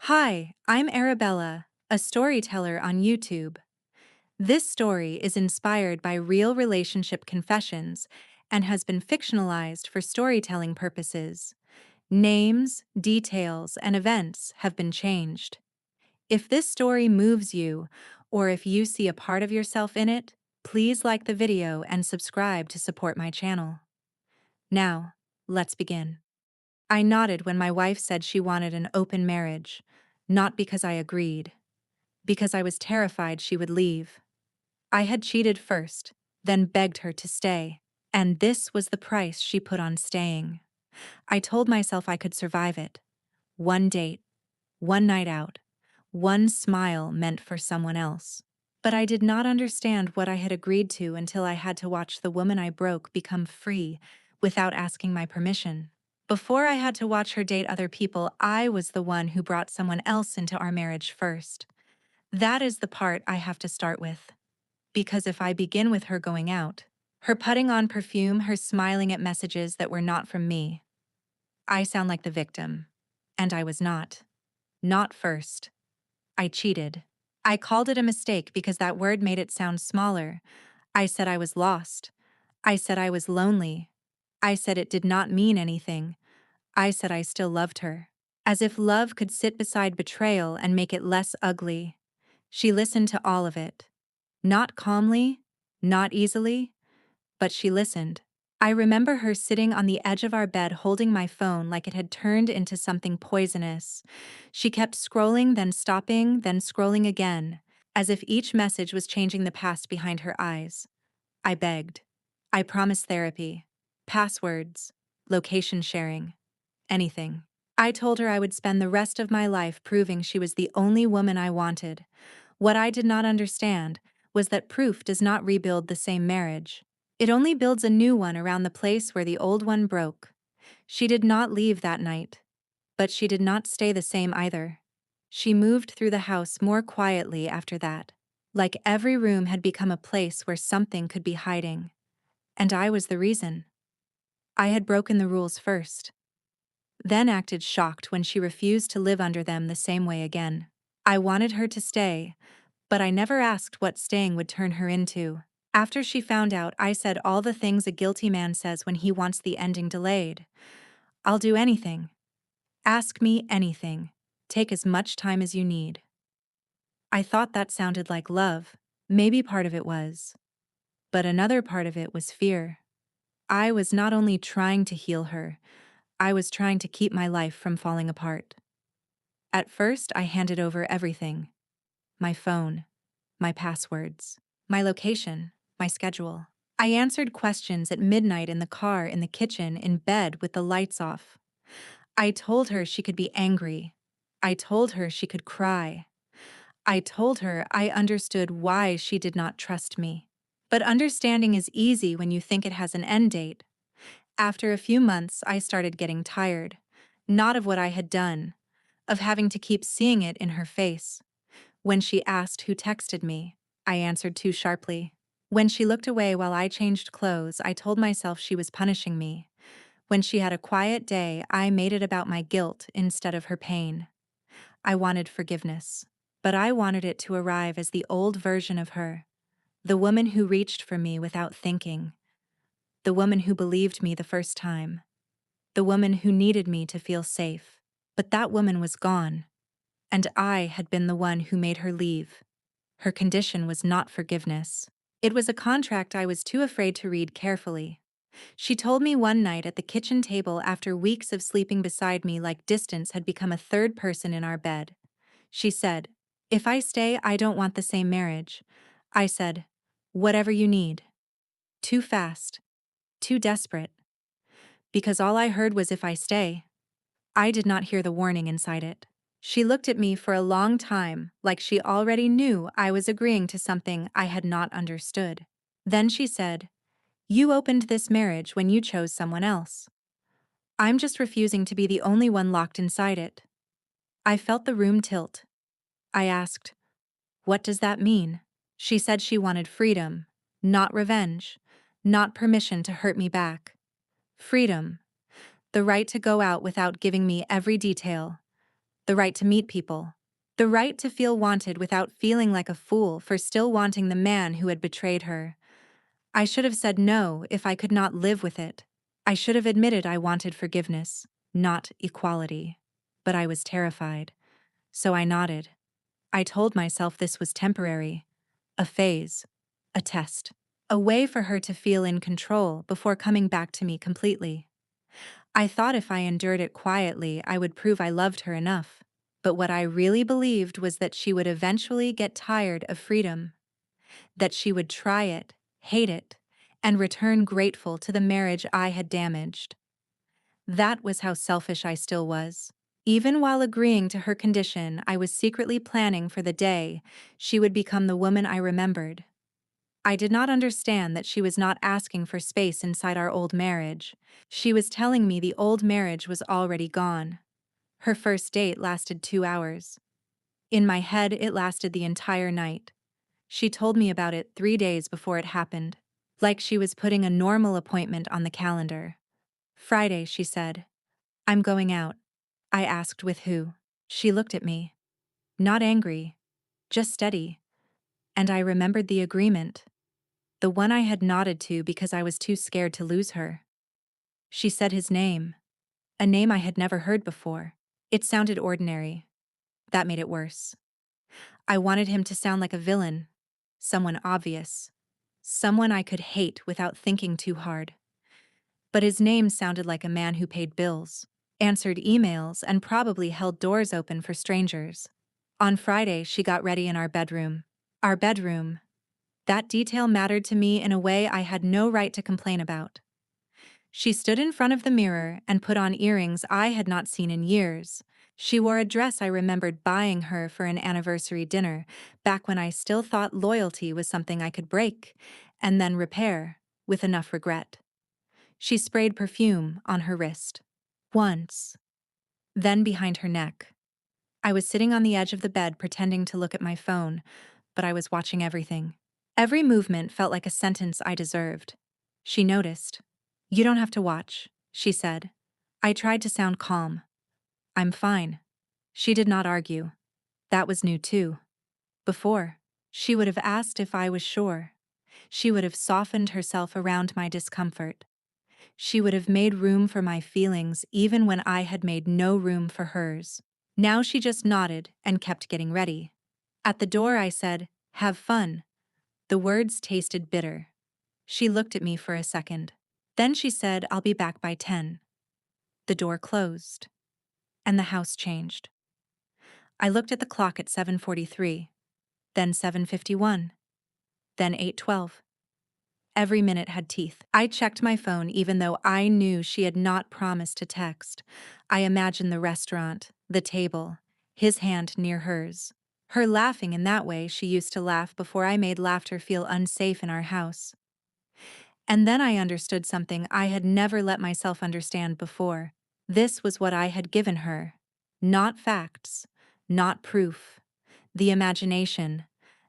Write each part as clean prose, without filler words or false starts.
Hi, I'm Arabella, a storyteller on YouTube. This story is inspired by real relationship confessions and has been fictionalized for storytelling purposes. Names, details, and events have been changed. If this story moves you, or if you see a part of yourself in it, please like the video and subscribe to support my channel. Now, let's begin. I nodded when my wife said she wanted an open marriage, not because I agreed, because I was terrified she would leave. I had cheated first, then begged her to stay, and this was the price she put on staying. I told myself I could survive it. One date, one night out, one smile meant for someone else. But I did not understand what I had agreed to until I had to watch the woman I broke become free without asking my permission. Before I had to watch her date other people, I was the one who brought someone else into our marriage first. That is the part I have to start with. Because if I begin with her going out, her putting on perfume, her smiling at messages that were not from me, I sound like the victim. And I was not. Not first. I cheated. I called it a mistake because that word made it sound smaller. I said I was lost. I said I was lonely. I said it did not mean anything. I said I still loved her. As if love could sit beside betrayal and make it less ugly. She listened to all of it. Not calmly, not easily, but she listened. I remember her sitting on the edge of our bed holding my phone like it had turned into something poisonous. She kept scrolling, then stopping, then scrolling again, as if each message was changing the past behind her eyes. I begged. I promised therapy, passwords, location sharing, anything. I told her I would spend the rest of my life proving she was the only woman I wanted. What I did not understand was that proof does not rebuild the same marriage. It only builds a new one around the place where the old one broke. She did not leave that night, but she did not stay the same either. She moved through the house more quietly after that, like every room had become a place where something could be hiding. And I was the reason. I had broken the rules first, then acted shocked when she refused to live under them the same way again. I wanted her to stay, but I never asked what staying would turn her into. After she found out, I said all the things a guilty man says when he wants the ending delayed. I'll do anything. Ask me anything. Take as much time as you need. I thought that sounded like love. Maybe part of it was. But another part of it was fear. I was not only trying to heal her, I was trying to keep my life from falling apart. At first, I handed over everything. My phone, my passwords, my location, my schedule. I answered questions at midnight in the car, in the kitchen, in bed with the lights off. I told her she could be angry. I told her she could cry. I told her I understood why she did not trust me. But understanding is easy when you think it has an end date. After a few months, I started getting tired. Not of what I had done, of having to keep seeing it in her face. When she asked who texted me, I answered too sharply. When she looked away while I changed clothes, I told myself she was punishing me. When she had a quiet day, I made it about my guilt instead of her pain. I wanted forgiveness, but I wanted it to arrive as the old version of her, the woman who reached for me without thinking, the woman who believed me the first time, the woman who needed me to feel safe. But that woman was gone, and I had been the one who made her leave. Her condition was not forgiveness. It was a contract I was too afraid to read carefully. She told me one night at the kitchen table after weeks of sleeping beside me like distance had become a third person in our bed. She said, "If I stay, I don't want the same marriage." I said, "Whatever you need." Too fast. Too desperate. Because all I heard was if I stay. I did not hear the warning inside it. She looked at me for a long time, like she already knew I was agreeing to something I had not understood. Then she said, "You opened this marriage when you chose someone else. I'm just refusing to be the only one locked inside it." I felt the room tilt. I asked, "What does that mean?" She said she wanted freedom, not revenge, not permission to hurt me back. Freedom, the right to go out without giving me every detail, The right to meet people. The right to feel wanted without feeling like a fool for still wanting the man who had betrayed her. I should have said no if I could not live with it. I should have admitted I wanted forgiveness, not equality. But I was terrified. So I nodded. I told myself this was temporary. A phase. A test. A way for her to feel in control before coming back to me completely. I thought if I endured it quietly, I would prove I loved her enough. But what I really believed was that she would eventually get tired of freedom, that she would try it, hate it, and return grateful to the marriage I had damaged. That was how selfish I still was. Even while agreeing to her condition, I was secretly planning for the day she would become the woman I remembered. I did not understand that she was not asking for space inside our old marriage. She was telling me the old marriage was already gone. Her first date lasted 2 hours. In my head, it lasted the entire night. She told me about it 3 days before it happened, like she was putting a normal appointment on the calendar. Friday, she said. I'm going out. I asked with who. She looked at me. Not angry, just steady. And I remembered the agreement. The one I had nodded to because I was too scared to lose her. She said his name. A name I had never heard before. It sounded ordinary. That made it worse. I wanted him to sound like a villain. Someone obvious. Someone I could hate without thinking too hard. But his name sounded like a man who paid bills, answered emails, and probably held doors open for strangers. On Friday, she got ready in our bedroom. Our bedroom. That detail mattered to me in a way I had no right to complain about. She stood in front of the mirror and put on earrings I had not seen in years. She wore a dress I remembered buying her for an anniversary dinner, back when I still thought loyalty was something I could break and then repair, with enough regret. She sprayed perfume on her wrist. Once. Then behind her neck. I was sitting on the edge of the bed pretending to look at my phone, but I was watching everything. Every movement felt like a sentence I deserved. She noticed. You don't have to watch, she said. I tried to sound calm. I'm fine. She did not argue. That was new too. Before, she would have asked if I was sure. She would have softened herself around my discomfort. She would have made room for my feelings even when I had made no room for hers. Now she just nodded and kept getting ready. At the door I said, "Have fun." The words tasted bitter. She looked at me for a second. Then she said, "I'll be back by 10." The door closed. And the house changed. I looked at the clock at 7:43, then 7:51, then 8:12. Every minute had teeth. I checked my phone even though I knew she had not promised to text. I imagined the restaurant, the table, his hand near hers. Her laughing in that way she used to laugh before I made laughter feel unsafe in our house. And then I understood something I had never let myself understand before. This was what I had given her. Not facts, not proof. The imagination.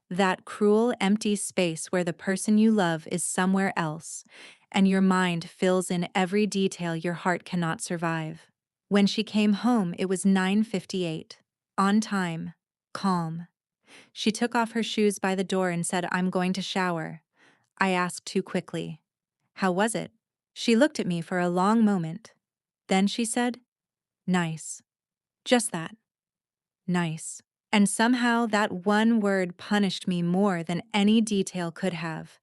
That cruel, empty space where the person you love is somewhere else, and your mind fills in every detail your heart cannot survive. When she came home, it was 9:58. On time. Calm. She took off her shoes by the door and said, "I'm going to shower." I asked too quickly. "How was it?" She looked at me for a long moment. Then she said, "Nice." Just that. Nice. And somehow that one word punished me more than any detail could have.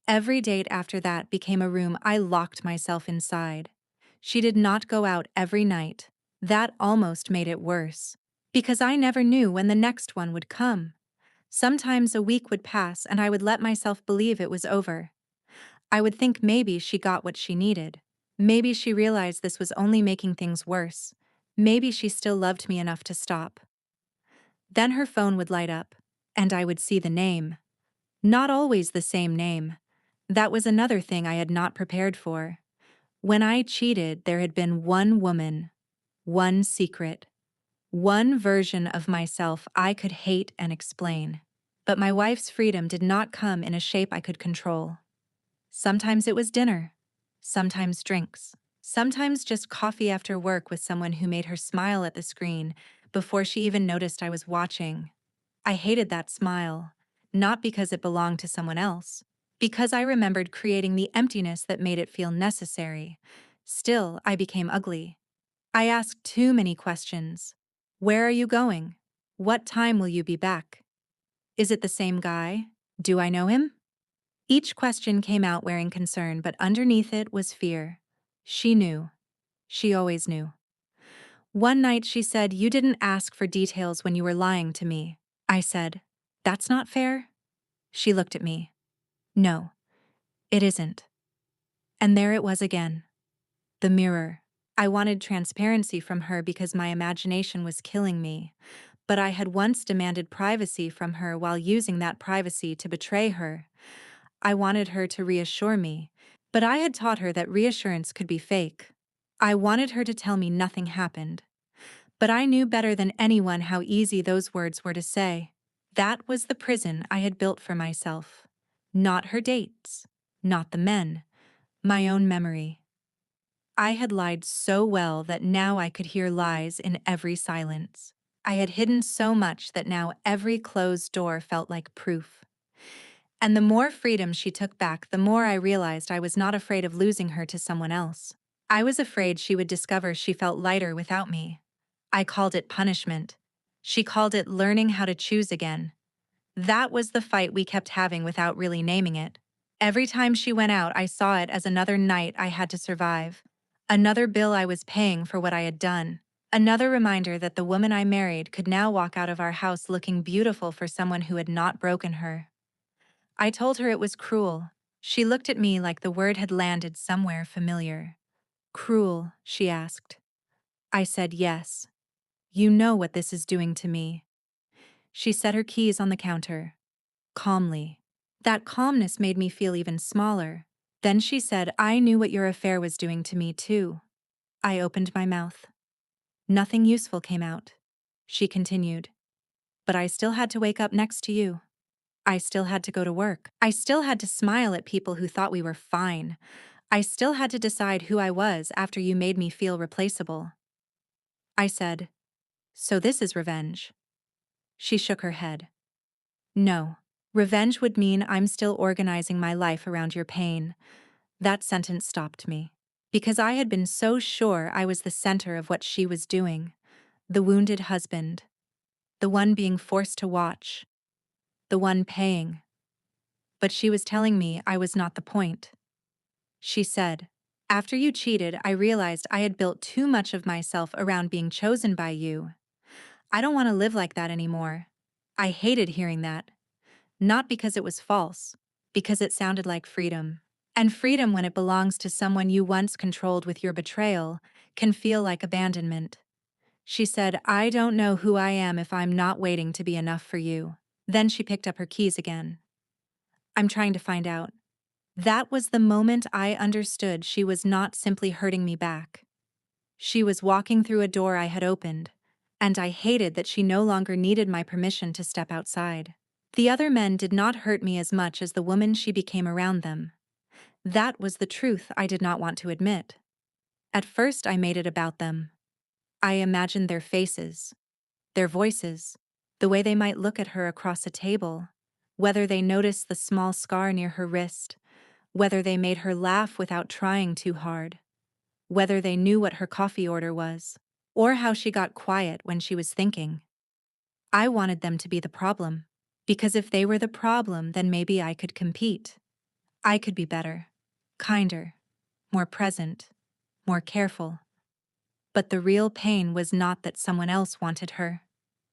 Every date after that became a room I locked myself inside. She did not go out every night. That almost made it worse. Because I never knew when the next one would come. Sometimes a week would pass and I would let myself believe it was over. I would think maybe she got what she needed. Maybe she realized this was only making things worse. Maybe she still loved me enough to stop. Then her phone would light up, and I would see the name. Not always the same name. That was another thing I had not prepared for. When I cheated, there had been one woman, one secret, one version of myself I could hate and explain. But my wife's freedom did not come in a shape I could control. Sometimes it was dinner, sometimes drinks, sometimes just coffee after work with someone who made her smile at the screen, before she even noticed I was watching. I hated that smile, not because it belonged to someone else, because I remembered creating the emptiness that made it feel necessary. Still, I became ugly. I asked too many questions. Where are you going? What time will you be back? Is it the same guy? Do I know him? Each question came out wearing concern, but underneath it was fear. She knew. She always knew. One night she said, "You didn't ask for details when you were lying to me." I said, "That's not fair." She looked at me. "No, it isn't." And there it was again. The mirror. I wanted transparency from her because my imagination was killing me. But I had once demanded privacy from her while using that privacy to betray her. I wanted her to reassure me, but I had taught her that reassurance could be fake. I wanted her to tell me nothing happened. But I knew better than anyone how easy those words were to say. That was the prison I had built for myself. Not her dates, not the men, my own memory. I had lied so well that now I could hear lies in every silence. I had hidden so much that now every closed door felt like proof. And the more freedom she took back, the more I realized I was not afraid of losing her to someone else. I was afraid she would discover she felt lighter without me. I called it punishment. She called it learning how to choose again. That was the fight we kept having without really naming it. Every time she went out, I saw it as another night I had to survive. Another bill I was paying for what I had done. Another reminder that the woman I married could now walk out of our house looking beautiful for someone who had not broken her. I told her it was cruel. She looked at me like the word had landed somewhere familiar. "Cruel?" she asked. I said yes. "You know what this is doing to me." She set her keys on the counter. Calmly. That calmness made me feel even smaller. Then she said, "I knew what your affair was doing to me, too." I opened my mouth. Nothing useful came out. She continued. "But I still had to wake up next to you. I still had to go to work. I still had to smile at people who thought we were fine. I still had to decide who I was after you made me feel replaceable." I said, "So this is revenge?" She shook her head. "No. Revenge would mean I'm still organizing my life around your pain." That sentence stopped me. Because I had been so sure I was the center of what she was doing. The wounded husband. The one being forced to watch. The one paying. But she was telling me I was not the point. She said, "After you cheated, I realized I had built too much of myself around being chosen by you. I don't want to live like that anymore." I hated hearing that. Not because it was false, because it sounded like freedom. And freedom, when it belongs to someone you once controlled with your betrayal, can feel like abandonment. She said, "I don't know who I am if I'm not waiting to be enough for you." Then she picked up her keys again. "I'm trying to find out." That was the moment I understood she was not simply hurting me back. She was walking through a door I had opened, and I hated that she no longer needed my permission to step outside. The other men did not hurt me as much as the woman she became around them. That was the truth I did not want to admit. At first, I made it about them. I imagined their faces, their voices, the way they might look at her across a table, whether they noticed the small scar near her wrist, whether they made her laugh without trying too hard, whether they knew what her coffee order was, or how she got quiet when she was thinking. I wanted them to be the problem, because if they were the problem, then maybe I could compete. I could be better, kinder, more present, more careful. But the real pain was not that someone else wanted her.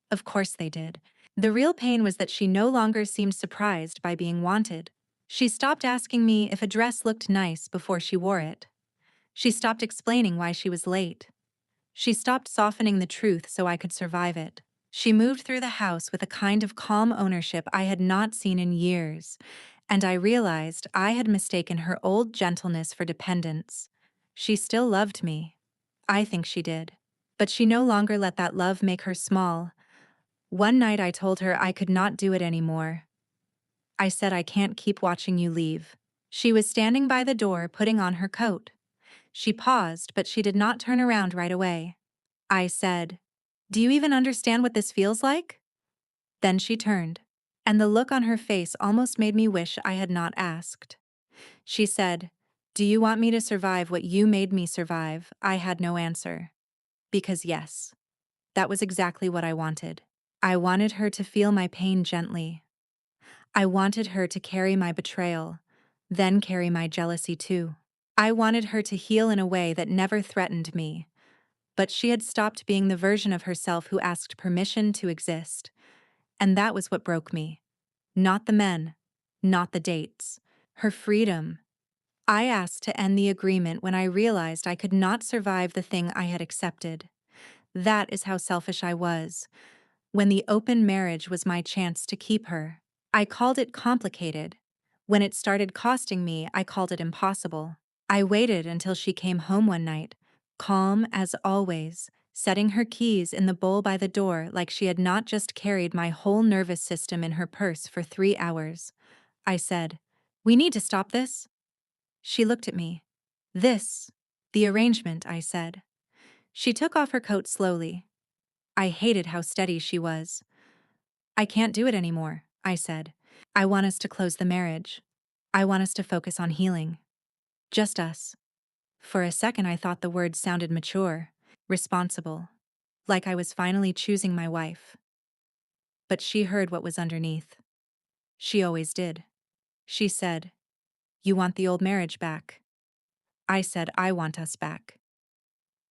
Of course they did. The real pain was that she no longer seemed surprised by being wanted. She stopped asking me if a dress looked nice before she wore it. She stopped explaining why she was late. She stopped softening the truth so I could survive it. She moved through the house with a kind of calm ownership I had not seen in years, and I realized I had mistaken her old gentleness for dependence. She still loved me. I think she did. But she no longer let that love make her small. One night I told her I could not do it anymore. I said, "I can't keep watching you leave." She was standing by the door putting on her coat. She paused, but she did not turn around right away. I said, Do you even understand what this feels like? Then she turned, and the look on her face almost made me wish I had not asked. She said, "Do you want me to survive what you made me survive?" I had no answer. Because yes, that was exactly what I wanted. I wanted her to feel my pain gently. I wanted her to carry my betrayal, then carry my jealousy too. I wanted her to heal in a way that never threatened me. But she had stopped being the version of herself who asked permission to exist. And that was what broke me. Not the men, not the dates. Her freedom. I asked to end the agreement when I realized I could not survive the thing I had accepted. That is how selfish I was. When the open marriage was my chance to keep her, I called it complicated. When it started costing me, I called it impossible. I waited until she came home one night, calm as always, setting her keys in the bowl by the door like she had not just carried my whole nervous system in her purse for 3 hours. I said, "We need to stop this." She looked at me. "This, the arrangement," I said. She took off her coat slowly. I hated how steady she was. "I can't do it anymore," I said. "I want us to close the marriage. I want us to focus on healing. Just us." For a second, I thought the words sounded mature, responsible, like I was finally choosing my wife. But she heard what was underneath. She always did. She said, "You want the old marriage back?" I said, "I want us back."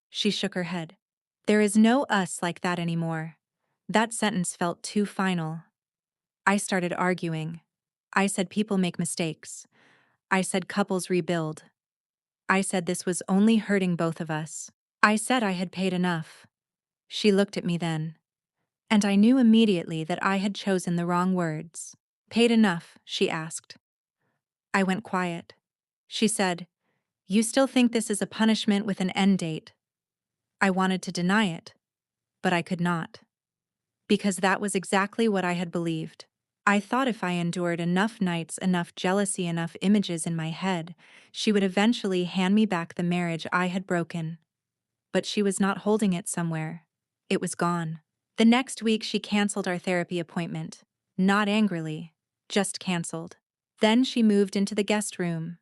She shook her head. "There is no us like that anymore." That sentence felt too final. I started arguing. I said people make mistakes. I said couples rebuild. I said this was only hurting both of us. I said I had paid enough. She looked at me then, and I knew immediately that I had chosen the wrong words. "Paid enough?" she asked. I went quiet. She said, "You still think this is a punishment with an end date?" I wanted to deny it, but I could not. Because that was exactly what I had believed. I thought if I endured enough nights, enough jealousy, enough images in my head, she would eventually hand me back the marriage I had broken. But she was not holding it somewhere. It was gone. The next week, she canceled our therapy appointment. Not angrily, just canceled. Then she moved into the guest room.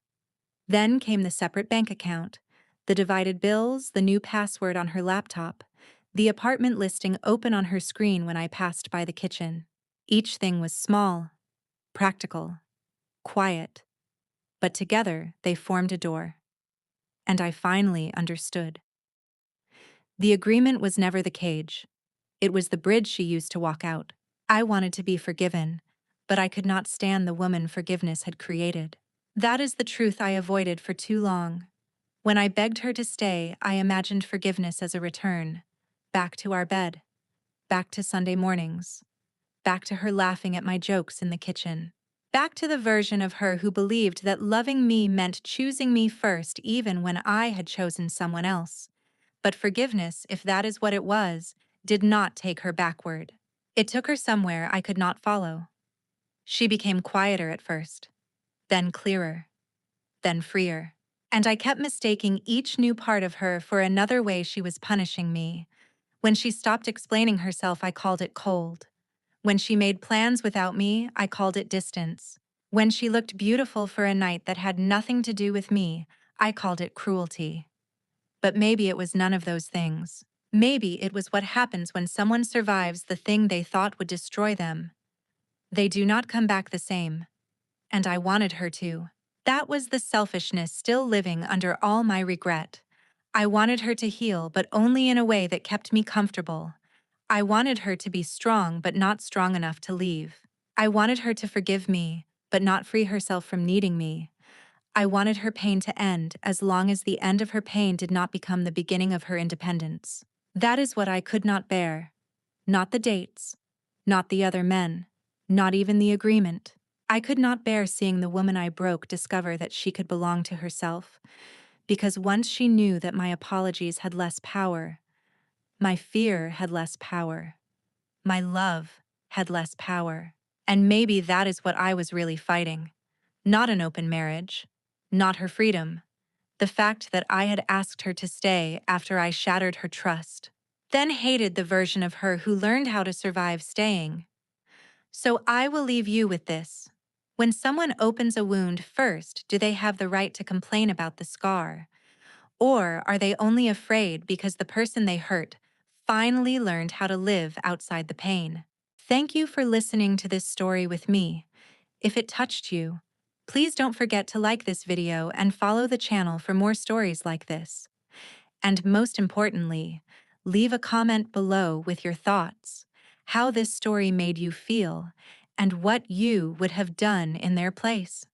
Then came the separate bank account, the divided bills, the new password on her laptop, the apartment listing open on her screen when I passed by the kitchen. Each thing was small, practical, quiet, but together they formed a door. And I finally understood. The agreement was never the cage. It was the bridge she used to walk out. I wanted to be forgiven, but I could not stand the woman forgiveness had created. That is the truth I avoided for too long. When I begged her to stay, I imagined forgiveness as a return. Back to our bed. Back to Sunday mornings. Back to her laughing at my jokes in the kitchen. Back to the version of her who believed that loving me meant choosing me first even when I had chosen someone else. But forgiveness, if that is what it was, did not take her backward. It took her somewhere I could not follow. She became quieter at first, then clearer, then freer. And I kept mistaking each new part of her for another way she was punishing me. When she stopped explaining herself, I called it cold. When she made plans without me, I called it distance. When she looked beautiful for a night that had nothing to do with me, I called it cruelty. But maybe it was none of those things. Maybe it was what happens when someone survives the thing they thought would destroy them. They do not come back the same. And I wanted her to. That was the selfishness still living under all my regret. I wanted her to heal, but only in a way that kept me comfortable. I wanted her to be strong, but not strong enough to leave. I wanted her to forgive me, but not free herself from needing me. I wanted her pain to end as long as the end of her pain did not become the beginning of her independence. That is what I could not bear. Not the dates. Not the other men. Not even the agreement. I could not bear seeing the woman I broke discover that she could belong to herself, because once she knew that my apologies had less power, my fear had less power, my love had less power. And maybe that is what I was really fighting. Not an open marriage, not her freedom, the fact that I had asked her to stay after I shattered her trust. then hated the version of her who learned how to survive staying. So I will leave you with this. When someone opens a wound first, do they have the right to complain about the scar? Or are they only afraid because the person they hurt finally learned how to live outside the pain? Thank you for listening to this story with me. If it touched you, please don't forget to like this video and follow the channel for more stories like this. And most importantly, leave a comment below with your thoughts, how this story made you feel, and what you would have done in their place.